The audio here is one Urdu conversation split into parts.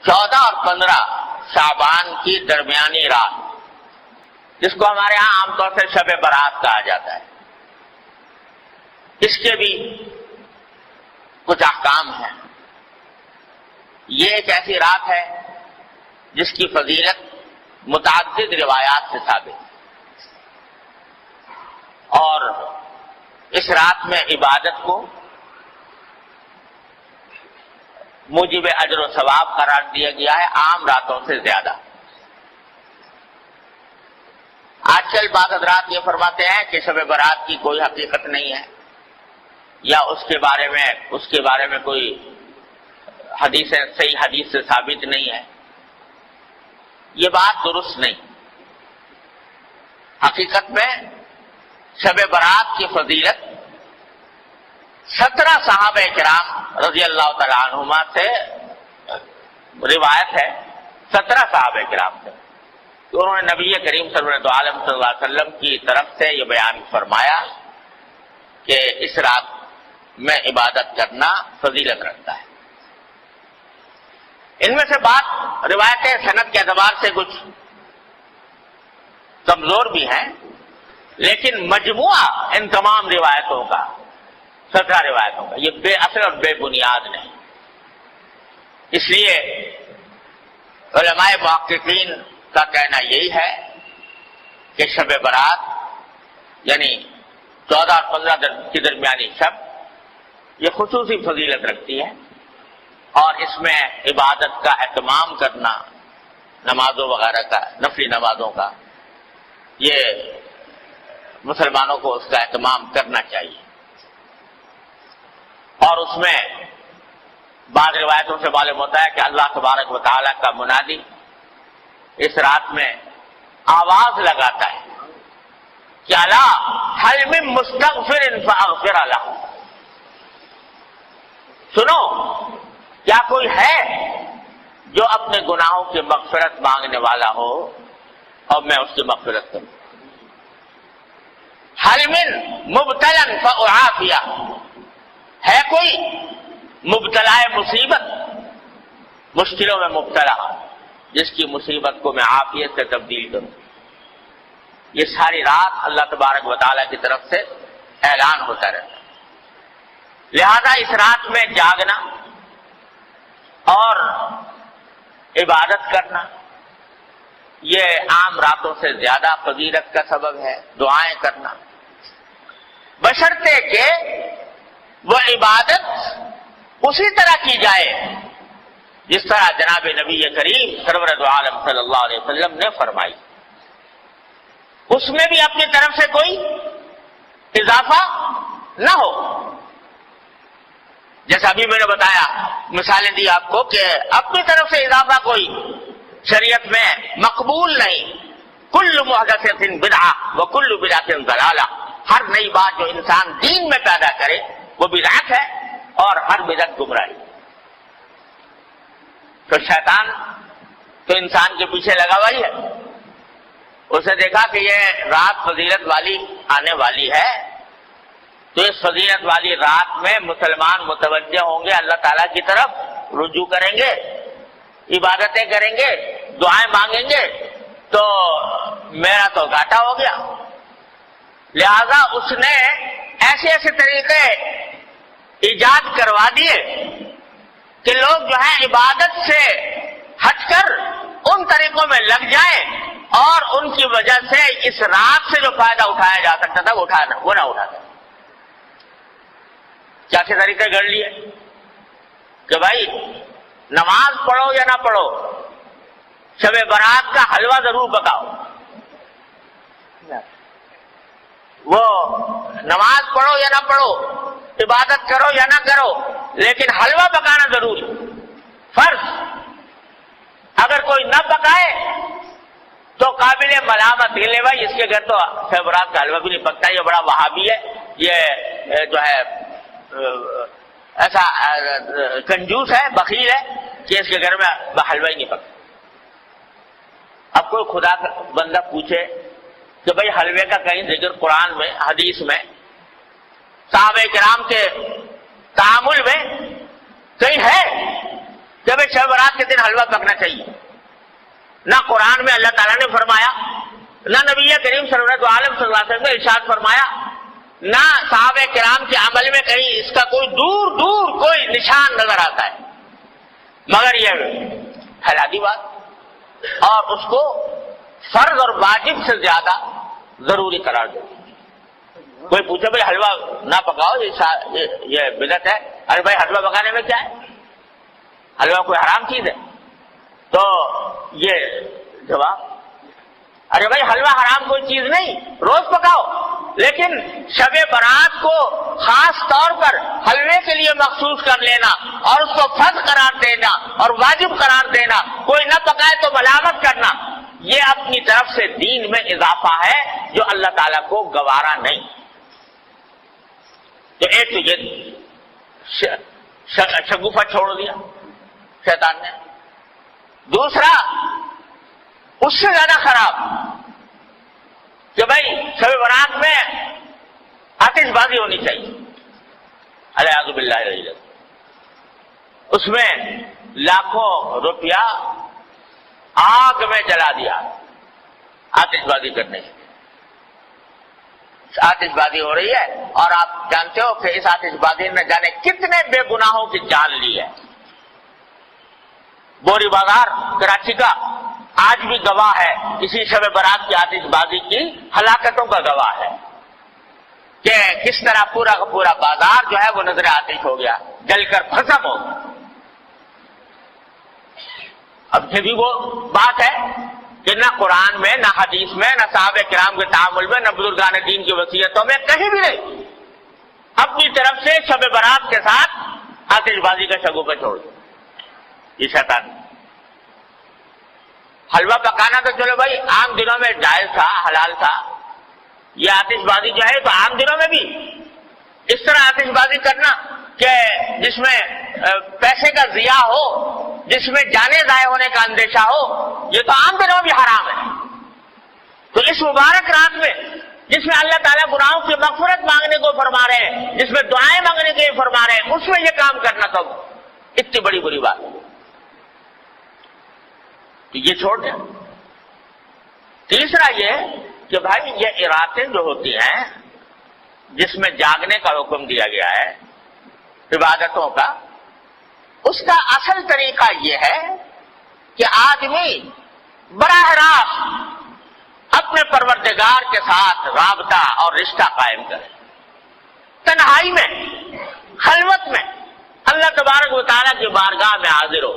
14 اور 15 شعبان کی درمیانی رات، جس کو ہمارے ہاں عام طور سے شب برات کہا جاتا ہے، اس کے بھی کچھ احکام ہیں۔ یہ ایک ایسی رات ہے جس کی فضیلت متعدد روایات سے ثابت ہے، اور اس رات میں عبادت کو موجب اجر و ثواب قرار دیا گیا ہے عام راتوں سے زیادہ۔ آج کل بعض حضرات یہ فرماتے ہیں کہ شب برات کی کوئی حقیقت نہیں ہے، یا اس کے بارے میں کوئی صحیح حدیث سے ثابت نہیں ہے۔ یہ بات درست نہیں۔ حقیقت میں شب برات کی فضیلت 17 صحابہ کرام رضی اللہ تعالی عنہما سے روایت ہے، 17 صحابہ کرام سے کہ انہوں نے نبی کریم سرورت عالم صلی اللہ علیہ وسلم کی طرف سے یہ بیان فرمایا کہ اس رات میں عبادت کرنا فضیلت رکھتا ہے۔ ان میں سے بات روایتیں سند کے اعتبار سے کچھ کمزور بھی ہیں، لیکن مجموعہ ان تمام روایتوں کا 17 روایتوں کا یہ بے اصل اور بے بنیاد نہیں۔ اس لیے علماء محققین کا کہنا یہی ہے کہ شب برات یعنی 14 اور 15 کی درمیانی شب یہ خصوصی فضیلت رکھتی ہے، اور اس میں عبادت کا اہتمام کرنا، نمازوں وغیرہ کا، نفلی نمازوں کا، یہ مسلمانوں کو اس کا اہتمام کرنا چاہیے۔ اور اس میں بعض روایتوں سے معلوم ہوتا ہے کہ اللہ تبارک و تعالیٰ کا منادی اس رات میں آواز لگاتا ہے کہ الا هل من مستغفر فاغفر له، سنو کیا کوئی ہے جو اپنے گناہوں کی مغفرت مانگنے والا ہو اور میں اس کی مغفرت کروں۔ هل من مبتلا فاعافیہ، ہے کوئی مبتلا مصیبت، مشکلوں میں مبتلا جس کی مصیبت کو میں عافیت سے تبدیل کروں۔ یہ ساری رات اللہ تبارک و تعالیٰ کی طرف سے اعلان ہوتا رہتا ہے۔ لہذا اس رات میں جاگنا اور عبادت کرنا یہ عام راتوں سے زیادہ فضیلت کا سبب ہے۔ دعائیں کرنا بشرطے کہ وہ عبادت اسی طرح کی جائے جس طرح جناب نبی کریم سرور دو عالم صلی اللہ علیہ وسلم نے فرمائی، اس میں بھی اپنی طرف سے کوئی اضافہ نہ ہو۔ جیسا ابھی میں نے بتایا، مثالیں دی آپ کو کہ اپنی طرف سے اضافہ کوئی شریعت میں مقبول نہیں۔ کل محدثۃ بدعہ وکل بدعۃ ضلالہ، ہر نئی بات جو انسان دین میں پیدا کرے وہ بدعت ہے، اور ہر بدعت گمراہی۔ تو شیطان تو انسان کے پیچھے لگا ہوا ہی ہے، اسے دیکھا کہ یہ رات فضیلت والی آنے والی ہے، تو اس فضیلت والی رات میں مسلمان متوجہ ہوں گے، اللہ تعالیٰ کی طرف رجوع کریں گے، عبادتیں کریں گے، دعائیں مانگیں گے، تو میرا تو گھاٹا ہو گیا۔ لہذا اس نے ایسے ایسے طریقے ایجاد کروا دیے کہ لوگ جو ہے عبادت سے ہٹ کر ان طریقوں میں لگ جائیں، اور ان کی وجہ سے اس رات سے جو فائدہ اٹھایا جا سکتا تھا وہ نہ اٹھا سکتا۔ کیا کے طریقے گڑھ لیے کہ بھائی نماز پڑھو یا نہ پڑھو، شب برات کا حلوہ ضرور پکاؤ۔ وہ نماز پڑھو یا نہ پڑھو، عبادت کرو یا نہ کرو، لیکن حلوہ پکانا ضروری فرض۔ اگر کوئی نہ پکائے تو قابل ملامت یہ لے بھائی اس کے گھر تو شب برات کا حلوہ بھی نہیں پکتا، یہ بڑا وہابی ہے، یہ جو ہے ایسا کنجوس ہے، بخیل ہے کہ اس کے گھر میں حلوہ ہی نہیں پکتا۔ اب کوئی خدا کا بندہ پوچھے کہ بھائی حلوے کا کہیں ذکر قرآن میں، حدیث میں، صحابہ کرام کے تعامل میں کہیں ہے جب شب برات کے دن حلوہ پکنا چاہیے. نہ قرآن میں اللہ تعالیٰ نے فرمایا، نہ نبی کریم صلی اللہ علیہ وسلم نے ارشاد فرمایا، نہ صحابہ کرام کے عمل میں کہیں اس کا کوئی دور دور کوئی نشان نظر آتا ہے، مگر یہ حلادی بات اور اس کو فرض اور واجب سے زیادہ ضروری قرار دے. کوئی پوچھے بھائی حلوہ نہ پکاؤ یہ بدعت ہے، ارے بھائی حلوہ پکانے میں کیا ہے؟ حلوہ کوئی حرام چیز ہے؟ تو یہ جواب، ارے بھائی حلوہ حرام کوئی چیز نہیں، روز پکاؤ، لیکن شب برات کو خاص طور پر حلوے کے لیے مخصوص کر لینا اور اس کو فرض قرار دینا اور واجب قرار دینا، کوئی نہ پکائے تو ملامت کرنا، یہ اپنی طرف سے دین میں اضافہ ہے جو اللہ تعالیٰ کو گوارا نہیں. تو ایک تو یہ شگوفہ چھوڑ دیا شیطان نے. دوسرا اس سے زیادہ خراب کہ بھائی شب برات میں آتش بازی ہونی چاہیے، الیاذ باللہ العلی، اس میں لاکھوں روپیہ آگ میں جلا دیا آتش بازی کرنے سے. آتش بازی ہو رہی ہے اور آپ جانتے ہو کہ اس آتش بازی نے جانے کتنے بے گناہوں کی جان لی ہے. بوری بازار کراچی کا آج بھی گواہ ہے اسی شب برات کی آتش بازی کی ہلاکتوں کا گواہ ہے کہ کس طرح پورا کا پورا بازار جو ہے وہ نظر آتش ہو گیا، جل کر بھسم ہو گیا. اب یہ بھی وہ بات ہے کہ نہ قرآن میں، نہ حدیث میں، نہ صحابہ کرام کے تعامل میں، نہ بزرگان دین کی وصیتوں میں کہیں بھی نہیں اپنی طرف سے شب برات کے ساتھ آتش بازی کا شگوفہ چھوڑ دیا. یہ شیطان. حلوہ پکانا تو چلو بھائی عام دنوں میں جائز تھا، حلال تھا. یہ آتش بازی جو ہے تو عام دنوں میں بھی اس طرح آتش بازی کرنا کہ جس میں پیسے کا ضیاع ہو، جس میں جانیں ضائع ہونے کا اندیشہ ہو، یہ تو عام دنوں بھی حرام ہے. تو اس مبارک رات میں جس میں اللہ تعالیٰ گناہوں کی مغفرت مانگنے کو فرما رہے ہیں، جس میں دعائیں مانگنے کے لیے فرما رہے ہیں، اس میں یہ کام کرنا تو اتنی بڑی بری بات ہے کہ یہ چھوڑ دیں. تیسرا یہ کہ بھائی یہ ارادے جو ہوتی ہیں جس میں جاگنے کا حکم دیا گیا ہے عبادتوں کا، اس کا اصل طریقہ یہ ہے کہ آدمی براہ راست اپنے پروردگار کے ساتھ رابطہ اور رشتہ قائم کرے، تنہائی میں، خلوت میں اللہ تبارک و تعالیٰ کی بارگاہ میں حاضر ہو،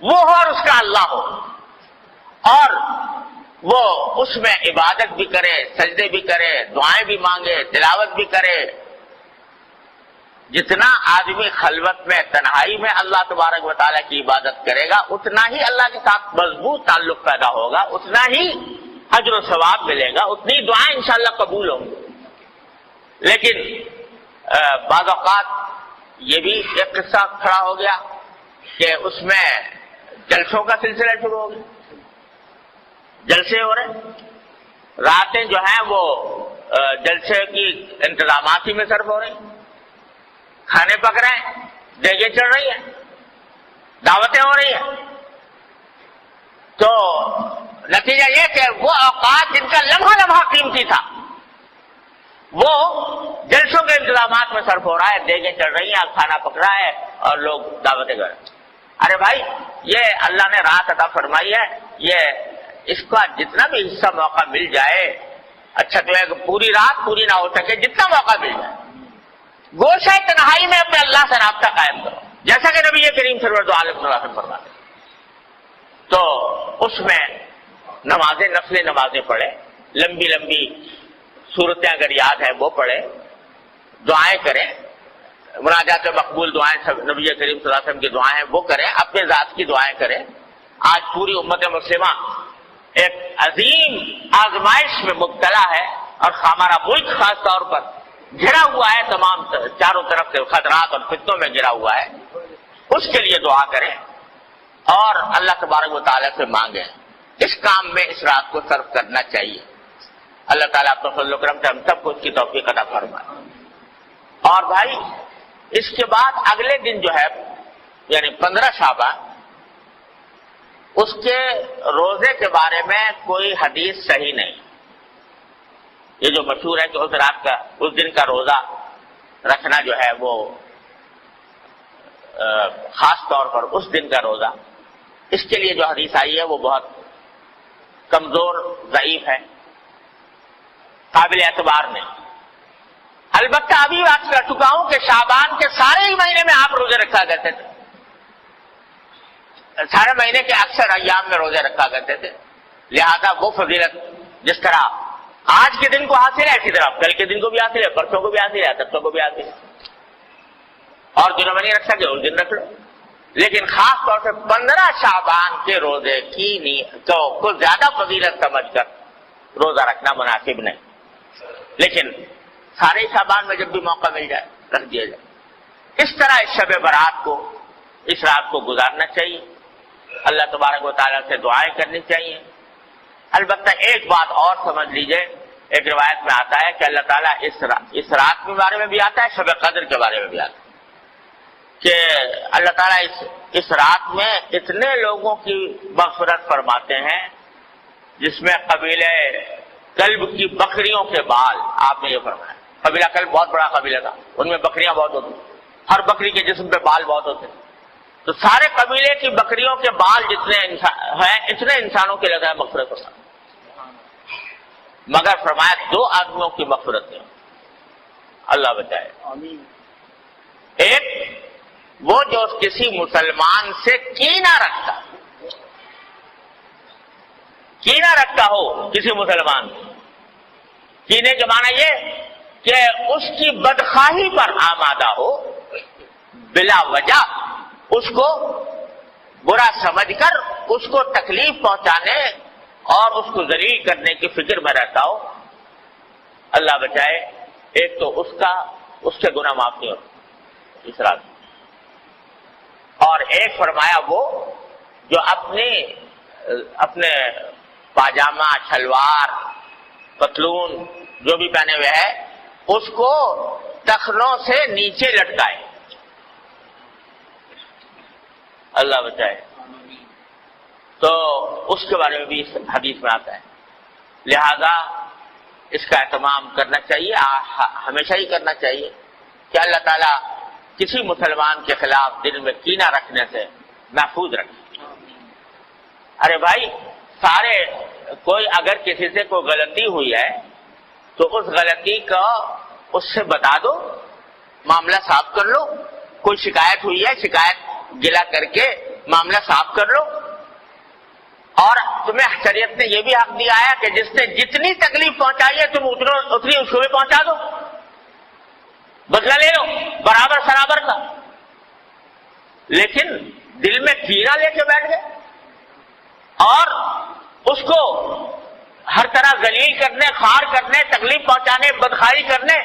وہ ہو اور اس کا اللہ ہو، اور وہ اس میں عبادت بھی کرے، سجدے بھی کرے، دعائیں بھی مانگے، تلاوت بھی کرے. جتنا آدمی خلوت میں، تنہائی میں اللہ تبارک و تعالیٰ کی عبادت کرے گا، اتنا ہی اللہ کے ساتھ مضبوط تعلق پیدا ہوگا، اتنا ہی اجر و ثواب ملے گا، اتنی دعائیں انشاءاللہ قبول ہوں گی. لیکن بعض اوقات یہ بھی ایک قصہ کھڑا ہو گیا کہ اس میں جلسوں کا سلسلہ شروع ہو گیا، جلسے ہو رہے، راتیں جو ہیں وہ جلسے کی انتظامات ہی میں صرف ہو رہی، کھانے پک رہے ہیں، دیگیں چڑھ رہی ہیں، دعوتیں ہو رہی ہیں. تو نتیجہ یہ کہ وہ اوقات جن کا لمحہ لمحہ قیمتی تھا وہ جلسوں کے انتظامات میں صرف ہو رہا ہے، دیگیں چڑھ رہی ہیں، کھانا پک رہا ہے اور لوگ دعوتیں کر رہے ہیں. ارے بھائی یہ اللہ نے رات عطا فرمائی ہے، یہ اس کا جتنا بھی حصہ موقع مل جائے، اچھا تو ہے کہ پوری رات پوری نہ ہو سکے، جتنا موقع مل جائے گوشہ تنہائی میں اپنے اللہ سے رابطہ قائم کرو، جیسا کہ نبی کریم صلی اللہ علیہ وسلم فرماتے. تو اس میں نمازیں، نفل نمازیں پڑھے، لمبی لمبی صورتیں اگر یاد ہے وہ پڑھے، دعائیں کریں، مناجات مقبول دعائیں، نبی کریم صلی اللہ علیہ وسلم کی دعائیں ہیں وہ کریں، اپنے ذات کی دعائیں کریں. آج پوری امت مسلمہ ایک عظیم آزمائش میں مبتلا ہے اور ہمارا ملک خاص طور پر گھرا ہوا ہے، تمام چاروں طرف سے خطرات اور فتنوں میں گھرا ہوا ہے. اس کے لیے دعا کریں اور اللہ تبارک و تعالیٰ سے مانگیں. اس کام میں اس رات کو صرف کرنا چاہیے. اللہ تعالیٰ اپنے فضل و کرم سے ہم سب کو اس کی توفیق عطا فرمائے. اور بھائی اس کے بعد اگلے دن جو ہے یعنی 15 شعبان، اس کے روزے کے بارے میں کوئی حدیث صحیح نہیں. یہ جو مشہور ہے کہ اس رات کا، اس دن کا روزہ رکھنا جو ہے وہ خاص طور پر اس دن کا روزہ، اس کے لیے جو حدیث آئی ہے وہ بہت کمزور، ضعیف ہے، قابل اعتبار نہیں. البتہ ابھی بات کر چکا ہوں کہ شعبان کے سارے ہی مہینے میں آپ روزے رکھا کرتے تھے، سارے مہینے کے اکثر ایام میں روزے رکھا کرتے تھے. لہذا وہ فضیلت جس طرح آج کے دن کو حاصل ہے، اسی طرح کل کے دن کو بھی حاصل ہے، پرسوں کو بھی حاصل ہے، ترسوں کو بھی حاصل ہے. اور دنوں میں نہیں رکھ سکے اس دن رکھ لو. لیکن خاص طور سے 15 شعبان کے روزے کی کو زیادہ فضیلت سمجھ کر روزہ رکھنا مناسب نہیں. لیکن سارے شعبان میں جب بھی موقع مل جائے رکھ دیا جائے. اس طرح اس شب برات کو، اس رات کو گزارنا چاہیے. اللہ تبارک و تعالیٰ سے دعائیں کرنی چاہیے. البتہ ایک بات اور سمجھ لیجئے، ایک روایت میں آتا ہے کہ اللہ تعالیٰ اس رات کے بارے میں بھی آتا ہے، شب قدر کے بارے میں بھی آتا ہے کہ اللہ تعالیٰ اس رات میں اتنے لوگوں کی مغفرت فرماتے ہیں جس میں قبیلہ کلب کی بکریوں کے بال، آپ نے یہ فرمایا. قبیلہ کلب بہت بڑا قبیلہ تھا، ان میں بکریاں بہت ہوتی، ہر بکری کے جسم پہ بال بہت ہوتے. تو سارے قبیلے کی بکریوں کے بال جتنے ہیں اتنے انسانوں کے لگا مغفرت ہوتا، مگر فرمایا 2 آدمیوں کی مغفرت نہیں. اللہ بچائے. ایک وہ جو کسی مسلمان سے کینہ رکھتا ہو کسی مسلمان سے. کینے کے معنی یہ کہ اس کی بدخواہی پر آمادہ ہو، بلا وجہ اس کو برا سمجھ کر اس کو تکلیف پہنچانے اور اس کو ذلیل کرنے کی فکر میں رہتا ہو. اللہ بچائے. ایک تو اس کے گناہ معاف نہیں ہوتے اس رات. اور ایک فرمایا وہ جو اپنے پاجامہ، شلوار، پتلون جو بھی پہنے ہوئے ہے اس کو ٹخنوں سے نیچے لٹکائے. اللہ بچائے. تو اس کے بارے میں بھی اس حدیث میں آتا ہے. لہذا اس کا اہتمام کرنا چاہیے، ہمیشہ ہی کرنا چاہیے کہ اللہ تعالیٰ کسی مسلمان کے خلاف دل میں کینہ رکھنے سے محفوظ رکھے. ارے بھائی، کوئی اگر کسی سے کوئی غلطی ہوئی ہے تو اس غلطی کا اس سے بتا دو، معاملہ صاف کر لو. کوئی شکایت ہوئی ہے، شکایت گلا کر کے معاملہ صاف کر لو. اور تمہیں شریعت نے یہ بھی حق دیا ہے کہ جس نے جتنی تکلیف پہنچائی ہے تم اتنی اس کو بھی پہنچا دو، بدلہ لے لو برابر سرابر کا. لیکن دل میں کینہ لے کے بیٹھ گئے اور اس کو ہر طرح ذلیل کرنے، خار کرنے، تکلیف پہنچانے، بدخواہی کرنے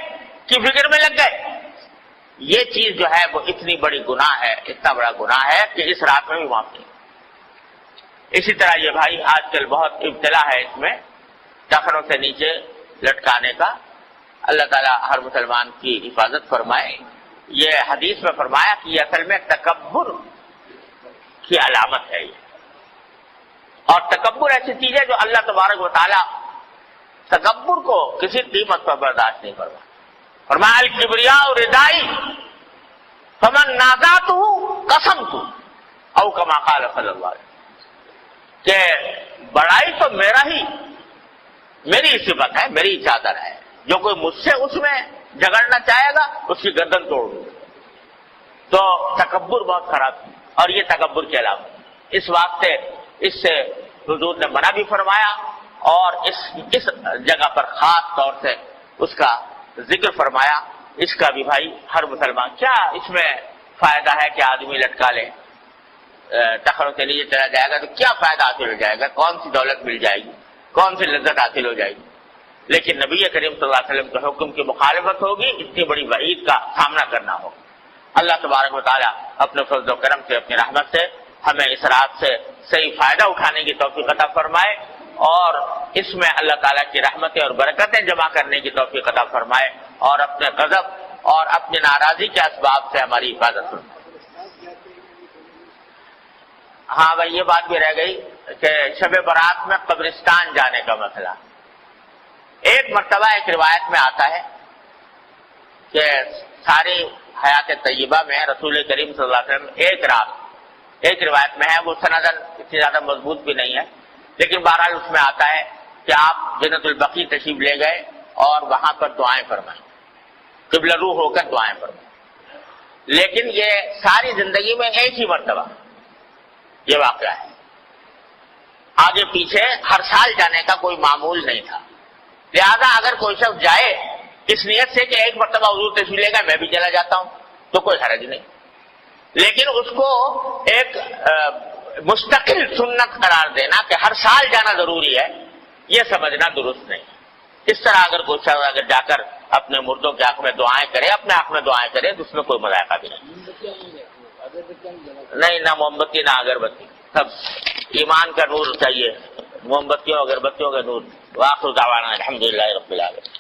کی فکر میں لگ گئے. یہ چیز جو ہے وہ اتنی بڑی گناہ ہے، اتنا بڑا گناہ ہے کہ اس رات میں بھی معاف نہیں. اسی طرح یہ بھائی آج کل بہت ابتلا ہے اس میں ٹخنوں سے نیچے لٹکانے کا. اللہ تعالیٰ ہر مسلمان کی حفاظت فرمائے. یہ حدیث میں فرمایا کہ یہ اصل میں تکبر کی علامت ہے. یہ اور تکبر ایسی چیز ہے جو اللہ تبارک و تعالیٰ تکبر کو کسی قیمت پر برداشت نہیں فرماتا. فرمایا الکبریاء ردائی فمن نازعتہ قسمت او کما قال صلی اللہ علیہ وسلم، کہ بڑائی تو میری صفت ہے، میری چادر ہے. جو کوئی مجھ سے اس میں جھگڑنا چاہے گا اس کی گردن توڑ دوں. تو تکبر بہت خراب ہے اور یہ تکبر کے علاوہ اس واسطے اس سے حضور نے منع بھی فرمایا اور اس جگہ پر خاص طور سے اس کا ذکر فرمایا. اس کا بھی بھائی ہر مسلمان، کیا اس میں فائدہ ہے کہ آدمی لٹکا لے، ٹخنوں کے لیے چلا جائے گا تو کیا فائدہ حاصل ہو جائے گا، کون سی دولت مل جائے گی، کون سی لذت حاصل ہو جائے گی. لیکن نبی کریم صلی اللہ علیہ وسلم کے حکم کی مخالفت ہوگی، اتنی بڑی وعید کا سامنا کرنا ہوگا. اللہ تبارک و تعالیٰ اپنے فضل و کرم سے، اپنی رحمت سے ہمیں اس رات سے صحیح فائدہ اٹھانے کی توفیق عطا فرمائے اور اس میں اللہ تعالیٰ کی رحمتیں اور برکتیں جمع کرنے کی توفیق عطا فرمائے اور اپنے غضب اور اپنی ناراضی کے اسباب سے ہماری حفاظت فرمائے. ہاں بھائی یہ بات بھی رہ گئی کہ شب برات میں قبرستان جانے کا مسئلہ. ایک مرتبہ ایک روایت میں آتا ہے کہ ساری حیات طیبہ میں رسول کریم صلی اللہ علیہ وسلم ایک رات، ایک روایت میں ہے، وہ سندن اتنی زیادہ مضبوط بھی نہیں ہے، لیکن بہرحال اس میں آتا ہے کہ آپ جنت البقیع تشریف لے گئے اور وہاں پر دعائیں فرمائیں، قبلہ روح ہو کر دعائیں فرمائیں. لیکن یہ ساری زندگی میں ایک ہی مرتبہ یہ واقعہ ہے، آگے پیچھے ہر سال جانے کا کوئی معمول نہیں تھا. لہذا اگر کوئی شخص جائے اس نیت سے کہ ایک مرتبہ حضور تشریف لے گا میں بھی چلا جاتا ہوں تو کوئی حرج نہیں، لیکن اس کو ایک مستقل سنت قرار دینا کہ ہر سال جانا ضروری ہے، یہ سمجھنا درست نہیں. اس طرح اگر کوئی شخص اگر جا کر اپنے مردوں کے حق میں دعائیں کرے، اپنے حق میں دعائیں کرے تو اس میں کوئی مذائقہ بھی نہیں، نہ موم بتی نہ اگربتی، سب ایمان کا نور چاہیے، موم بتیوں اگربتیوں کا نور. واخر دعوانا الحمدللہ رب العالمین.